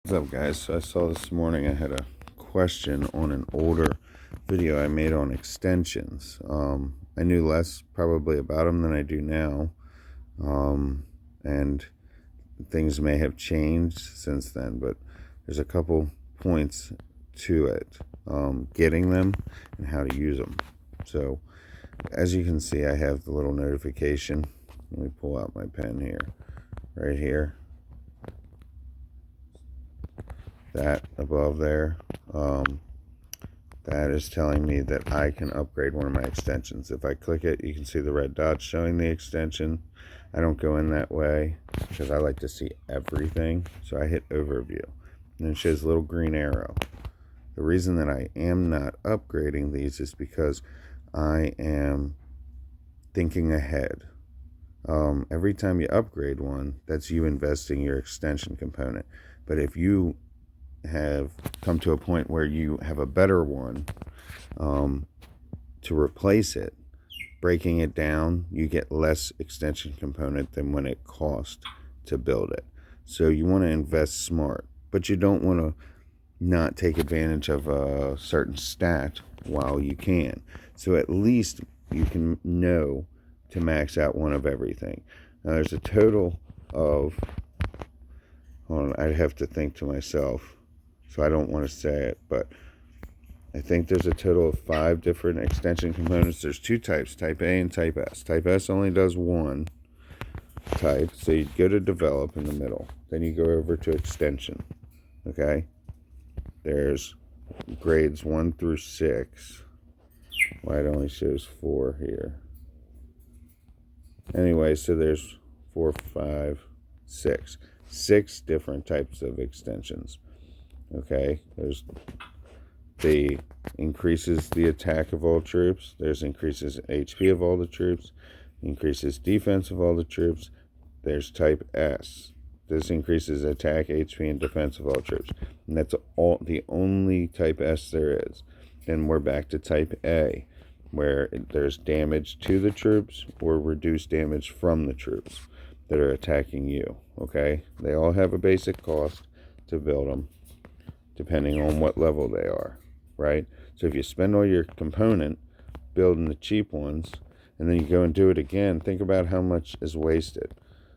What's up, guys? So I saw this morning I had a question on an older video I made on extensions. I knew less probably about them than I do now, and things may have changed since then, but there's a couple points to it, getting them and how to use them. So as you can see, I have the little notification. Let me pull out my pen here, right here. That above there, that is telling me that I can upgrade one of my extensions. If I click it, you can see the red dot showing the extension. I don't go in that way because I like to see everything. So I hit overview and it shows a little green arrow. The reason that I am not upgrading these is because I am thinking ahead. Every time you upgrade one, that's you investing your extension component. But if you have come to a point where you have a better one, to replace it, breaking it down, you get less extension component than when it cost to build it. So you want to invest smart, but you don't want to not take advantage of a certain stat while you can. So at least you can know to max out one of everything. Now there's a total of, hold on, I'd have to think to myself, so I don't want to say it, but I think there's a total of 5 different extension components. There's 2 types, type A and type S. Type S only does one type, so you go to develop in the middle. Then you go over to extension, okay? There's grades 1 through 6. Why it only shows 4 here. Anyway, so there's 4, 5, 6. 6 different types of extensions. Okay, there's the increases the attack of all troops. There's increases HP of all the troops. Increases defense of all the troops. There's type S. This increases attack, HP, and defense of all troops. And that's all the only type S there is. Then we're back to type A, where there's damage to the troops or reduced damage from the troops that are attacking you. Okay, they all have a basic cost to build them, depending on what level they are, right? So if you spend all your component building the cheap ones, and then you go and do it again, think about how much is wasted.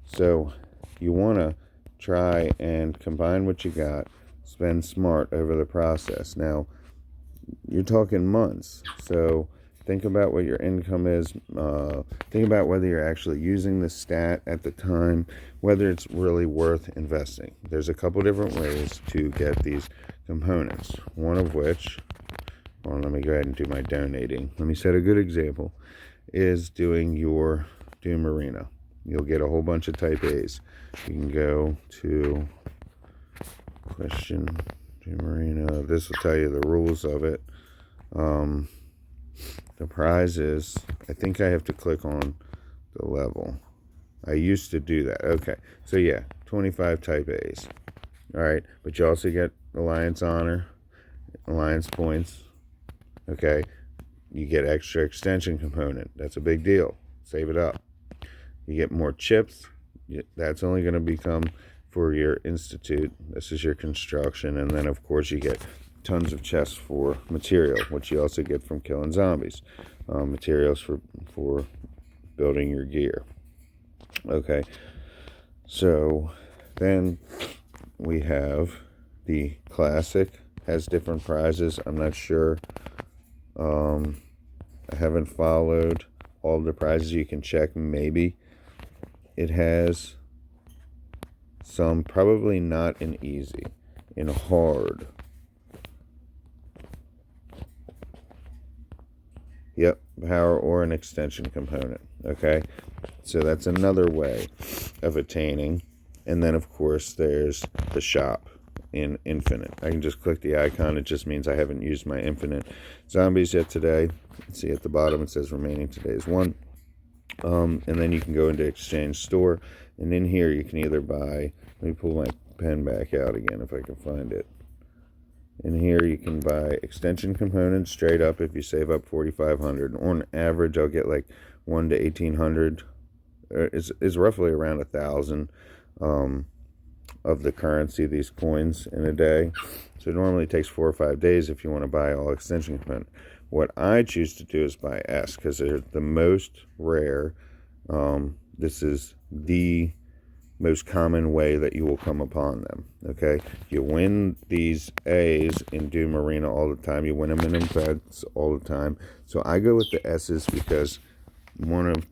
So you want to try and combine what you got, spend smart over the process. Now, you're talking months, so think about what your income is. Think about whether you're actually using the stat at the time, whether it's really worth investing. There's a couple different ways to get these components. One of which, well, let me go ahead and do my donating. Let me set a good example, is doing your Doom Arena. You'll get a whole bunch of type A's. You can go to question Doom Arena. This will tell you the rules of it. The prize is, I think I have to click on the level. I used to do that. Okay, so yeah, 25 type A's. All right, but you also get Alliance Honor, Alliance Points. Okay, you get extra extension component. That's a big deal. Save it up. You get more chips. That's only going to become for your institute. This is your construction, and then of course you get tons of chests for material, which you also get from killing zombies. Materials for building your gear. Okay, so then we have the classic, has different prizes. I'm not sure. I haven't followed all the prizes. You can check. Maybe it has some, probably not in easy, in hard. Yep, power or an extension component. Okay, so that's another way of attaining. And then of course there's the shop in Infinite. I can just click the icon. It just means I haven't used my Infinite zombies yet today. See at the bottom it says remaining today is 1. And then you can go into Exchange Store, and in here you can either buy, let me pull my pen back out again if I can find it. In here you can buy extension components straight up if you save up 4,500. On average I'll get like 1 to 1,800. It's roughly around 1,000 of of the currency, these coins, in a day. So it normally takes 4 or 5 days if you want to buy all extension component. What I choose to do is buy S because they're the most rare. This is the most common way that you will come upon them. Okay, you win these A's in Doom Arena all the time. You win them in events all the time. So I go with the S's because one of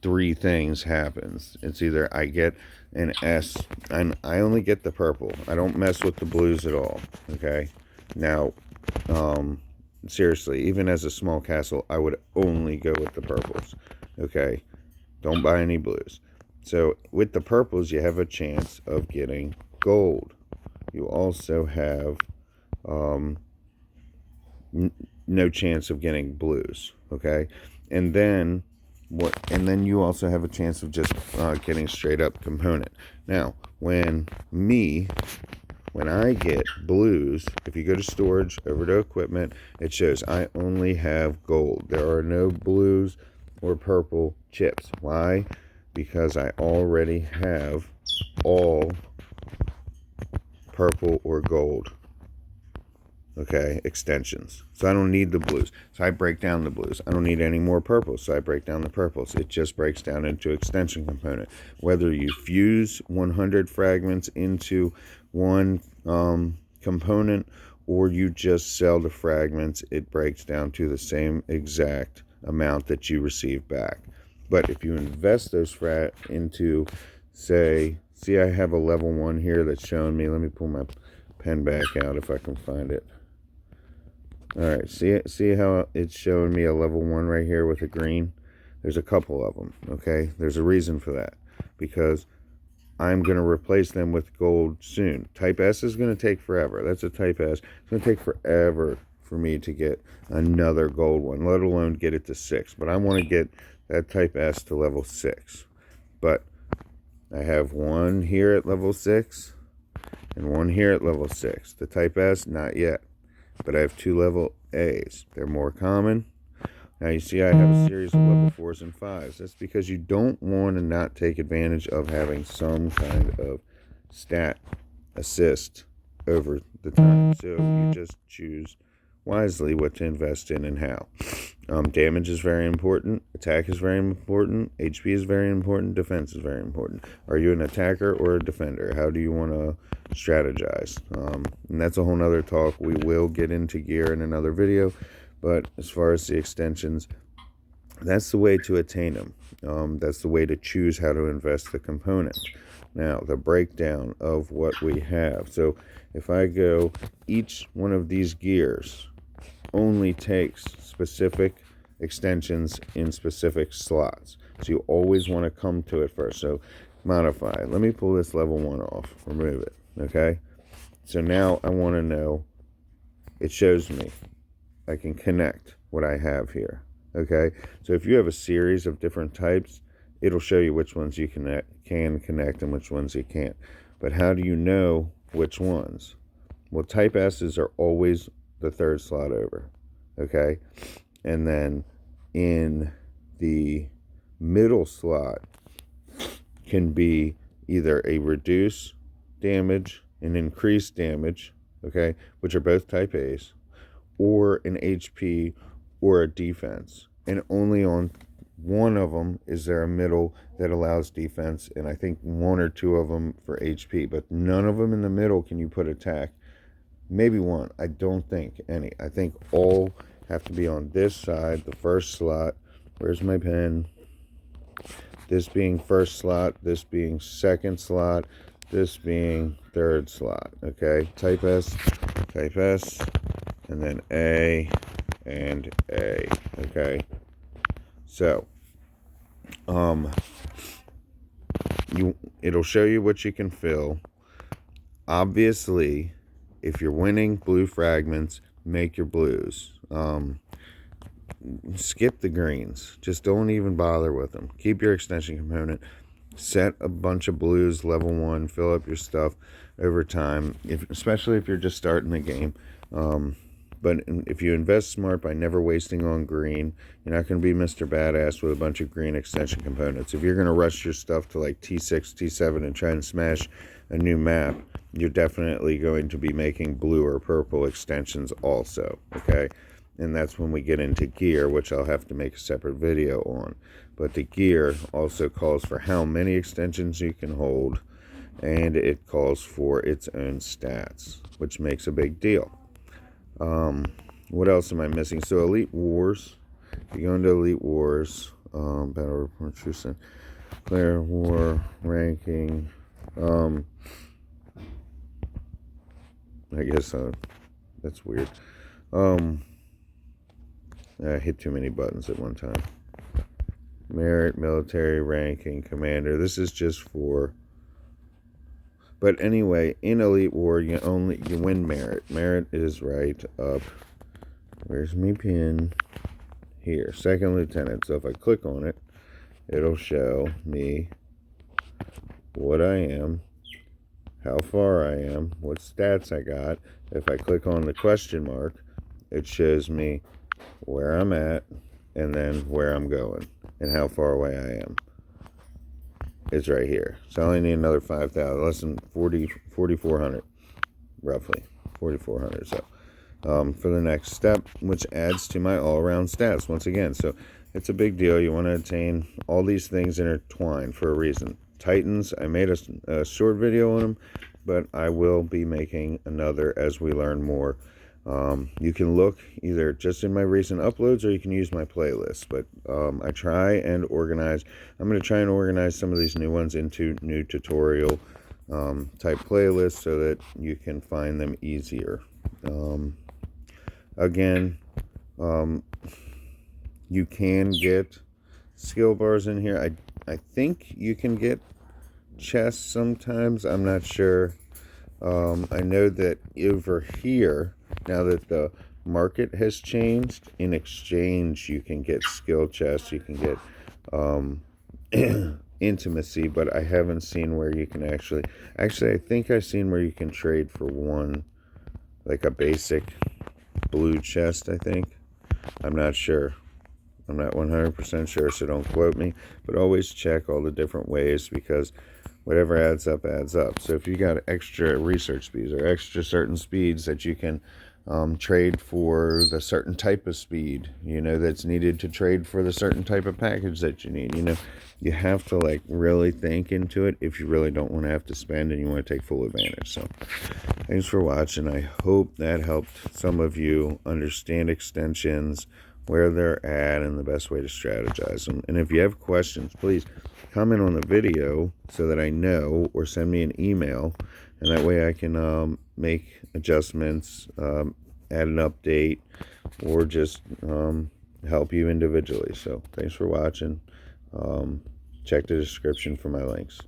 3 things happens. It's either I get an S, and I only get the purple. I don't mess with the blues at all. Okay, now seriously, even as a small castle, I would only go with the purples. Okay, don't buy any blues. So with the purples, you have a chance of getting gold. You also have no chance of getting blues. Okay, and then you also have a chance of just getting straight up component. Now, when I get blues, if you go to storage, over to equipment, it shows I only have gold. There are no blues or purple chips. Why? Because I already have all purple or gold, okay, extensions. So I don't need the blues. So I break down the blues. I don't need any more purples, so I break down the purples. It just breaks down into extension component. Whether you fuse 100 fragments into one component or you just sell the fragments, it breaks down to the same exact amount that you receive back. But if you invest those into, say, see, I have a level 1 here that's showing me. Let me pull my pen back out if I can find it. All right, see how it's showing me a level 1 right here with a green? There's a couple of them, okay? There's a reason for that, because I'm going to replace them with gold soon. Type S is going to take forever. That's a Type S. It's going to take forever for me to get another gold one, let alone get it to 6. But I want to get that Type S to level 6. But I have one here at level 6 and one here at level 6. The Type S, not yet. But I have 2 level A's. They're more common. Now you see I have a series of level 4s and 5s. That's because you don't want to not take advantage of having some kind of stat assist over the time. So you just choose wisely what to invest in and how. Damage is very important. Attack is very important. HP is very important. Defense is very important. Are you an attacker or a defender? How do you want to strategize? And that's a whole nother talk. We will get into gear in another video. But as far as the extensions, that's the way to attain them. That's the way to choose how to invest the component. Now, the breakdown of what we have. So if I go, each one of these gears only takes specific extensions in specific slots. So you always want to come to it first. So modify. Let me pull this level 1 off. Remove it. Okay? So now I want to know, it shows me I can connect what I have here. Okay? So if you have a series of different types, it'll show you which ones you can connect and which ones you can't. But how do you know which ones? Well, Type S's are always the 3rd slot over. Okay? And then in the middle slot can be either a reduce damage and increase damage, okay, which are both Type A's, or an HP or a defense. And only on one of them is there a middle that allows defense, and I think 1 or 2 of them for HP, but none of them in the middle can you put attack. Maybe 1. I don't think any. I think all have to be on this side, the 1st slot. Where's my pen? This being 1st slot, this being 2nd slot, this being 3rd slot. Okay, Type S, and then A and A. Okay, so it'll show you what you can fill. Obviously, if you're winning blue fragments, make your blues. Skip the greens. Just don't even bother with them. Keep your extension component. Set a bunch of blues, level 1. Fill up your stuff over time, especially if you're just starting the game. But if you invest smart by never wasting on green, you're not going to be Mr. Badass with a bunch of green extension components. If you're going to rush your stuff to like T6, T7 and try and smash a new map, you're definitely going to be making blue or purple extensions also, okay? And that's when we get into gear, which I'll have to make a separate video on. But the gear also calls for how many extensions you can hold, and it calls for its own stats, which makes a big deal. What else am I missing? So Elite Wars, if you go into Elite Wars, Battle Report, True Player War, Ranking, I guess that's weird. I hit too many buttons at one time. Merit, military, ranking, commander. This is just for... But anyway, in Elite War, you win merit. Merit is right up. Where's me pin? Here, second lieutenant. So if I click on it, it'll show me what I am, how far I am, what stats I got. If I click on the question mark, it shows me where I'm at and then where I'm going and how far away I am. It's right here. So I only need another 5,000, less than 4,400, roughly 4,400. So for the next step, which adds to my all-around stats once again. So it's a big deal. You want to attain all these things intertwined for a reason. Titans, I made a short video on them, but I will be making another as we learn more. You can look either just in my recent uploads or you can use my playlist, but I try and organize. I'm going to try and organize some of these new ones into new tutorial type playlists so that you can find them easier. Again, you can get skill bars in here. I think you can get chests sometimes. I'm not sure. I know that over here, now that the market has changed, in exchange you can get skill chests, you can get intimacy, but I haven't seen where you can actually I think I've seen where you can trade for one, like a basic blue chest, I think. I'm not sure. I'm not 100% sure, so don't quote me, but always check all the different ways, because whatever adds up, adds up. So if you got extra research speeds or extra certain speeds that you can trade for the certain type of speed, that's needed to trade for the certain type of package that you need, you have to like really think into it if you really don't want to have to spend and you want to take full advantage. So thanks for watching. I hope that helped some of you understand extensions, where they're at, and the best way to strategize them. And if you have questions, please comment on the video so that I know, or send me an email, and that way I can make adjustments, add an update, or just help you individually. So thanks for watching. Check the description for my links.